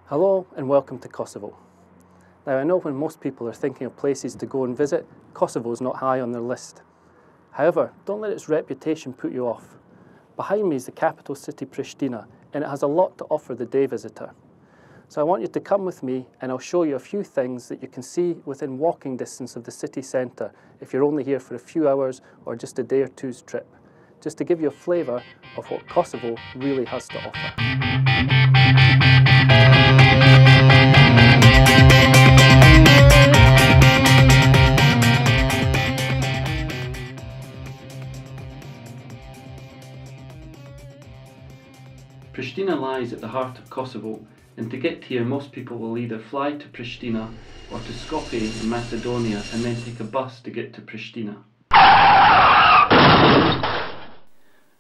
Hello and welcome to Kosovo. Now I know when most people are thinking of places to go and visit, Kosovo is not high on their list. However, don't let its reputation put you off. Behind me is the capital city Pristina, and it has a lot to offer the day visitor. So I want you to come with me and I'll show you a few things that you can see within walking distance of the city centre if you're only here for a few hours or just a day or two's trip, just to give you a flavour of what Kosovo really has to offer. Pristina lies at the heart of Kosovo, and to get here most people will either fly to Pristina or to Skopje in Macedonia and then take a bus to get to Pristina.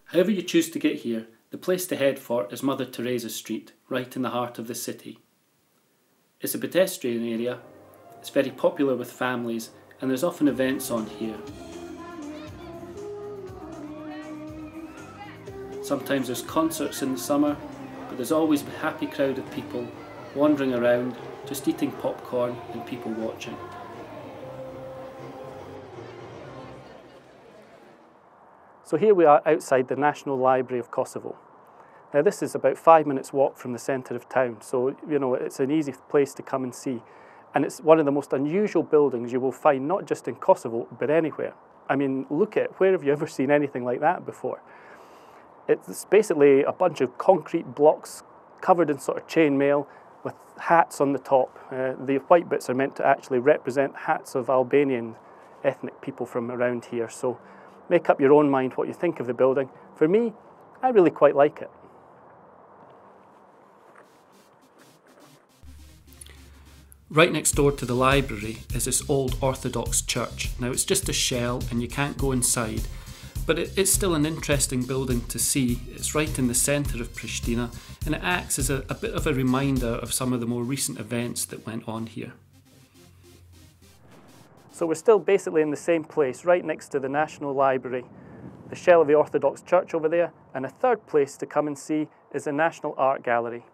However you choose to get here, the place to head for is Mother Teresa Street, right in the heart of the city. It's a pedestrian area, it's very popular with families, and there's often events on here. Sometimes there's concerts in the summer, but there's always a happy crowd of people wandering around, just eating popcorn and people watching. So here we are outside the National Library of Kosovo. Now this is about 5 minutes walk from the centre of town, so you know it's an easy place to come and see. And it's one of the most unusual buildings you will find not just in Kosovo, but anywhere. I mean, look at it, where have you ever seen anything like that before? It's basically a bunch of concrete blocks covered in sort of chainmail with hats on the top. The white bits are meant to actually represent hats of Albanian ethnic people from around here. So make up your own mind what you think of the building. For me, I really quite like it. Right next door to the library is this old Orthodox Church. Now it's just a shell and you can't go inside. But it's still an interesting building to see. It's right in the centre of Pristina and it acts as a bit of a reminder of some of the more recent events that went on here. So we're still basically in the same place, right next to the National Library, the shell of the Orthodox Church over there, and a third place to come and see is the National Art Gallery.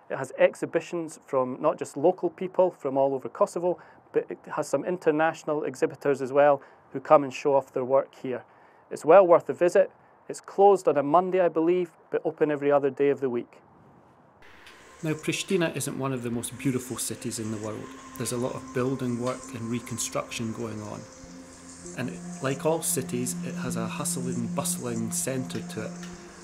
It has exhibitions from not just local people from all over Kosovo, but it has some international exhibitors as well who come and show off their work here. It's well worth a visit. It's closed on a Monday, I believe, but open every other day of the week. Now, Pristina isn't one of the most beautiful cities in the world. There's a lot of building work and reconstruction going on. And like all cities, it has a hustling, bustling centre to it.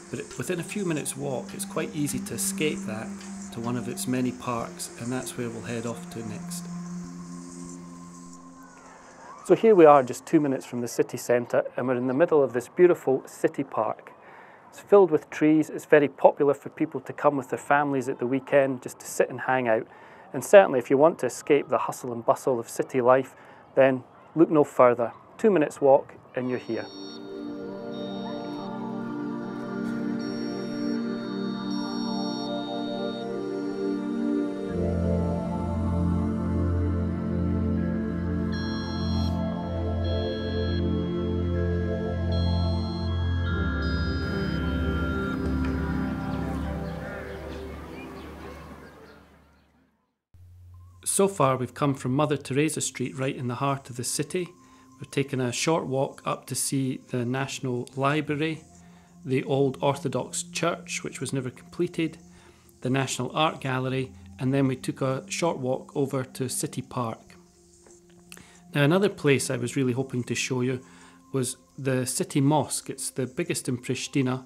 But within a few minutes' walk, it's quite easy to escape that to one of its many parks, and that's where we'll head off to next. So here we are just 2 minutes from the city centre and we're in the middle of this beautiful city park. It's filled with trees, it's very popular for people to come with their families at the weekend just to sit and hang out. And certainly if you want to escape the hustle and bustle of city life, then look no further. 2 minutes walk and you're here. So far we've come from Mother Teresa Street right in the heart of the city. We've taken a short walk up to see the National Library, the old Orthodox Church which was never completed, the National Art Gallery, and then we took a short walk over to City Park. Now another place I was really hoping to show you was the City Mosque. It's the biggest in Pristina.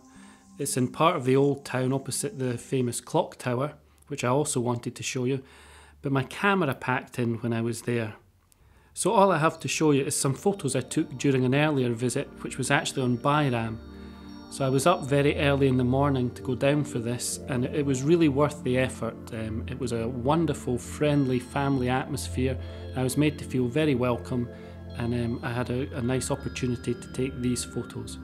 It's in part of the old town opposite the famous clock tower, which I also wanted to show you. But my camera packed in when I was there. So all I have to show you is some photos I took during an earlier visit, which was actually on Bayram. So I was up very early in the morning to go down for this, and it was really worth the effort. It was a wonderful, friendly family atmosphere. I was made to feel very welcome, and I had a nice opportunity to take these photos.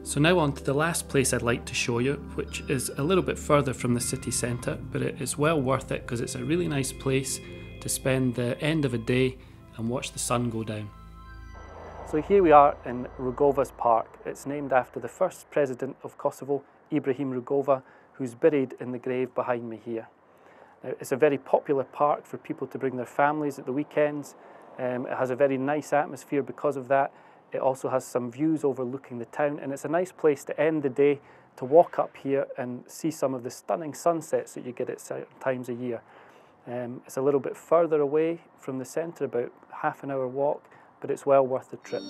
So now on to the last place I'd like to show you, which is a little bit further from the city centre, but it is well worth it because it's a really nice place to spend the end of a day and watch the sun go down. So here we are in Rugova Spark. It's named after the first president of Kosovo, Ibrahim Rugova, who's buried in the grave behind me here. Now, it's a very popular park for people to bring their families at the weekends. It has a very nice atmosphere because of that. It also has some views overlooking the town, and it's a nice place to end the day, to walk up here and see some of the stunning sunsets that you get at certain times a year. It's a little bit further away from the centre, about half an hour walk, but it's well worth the trip.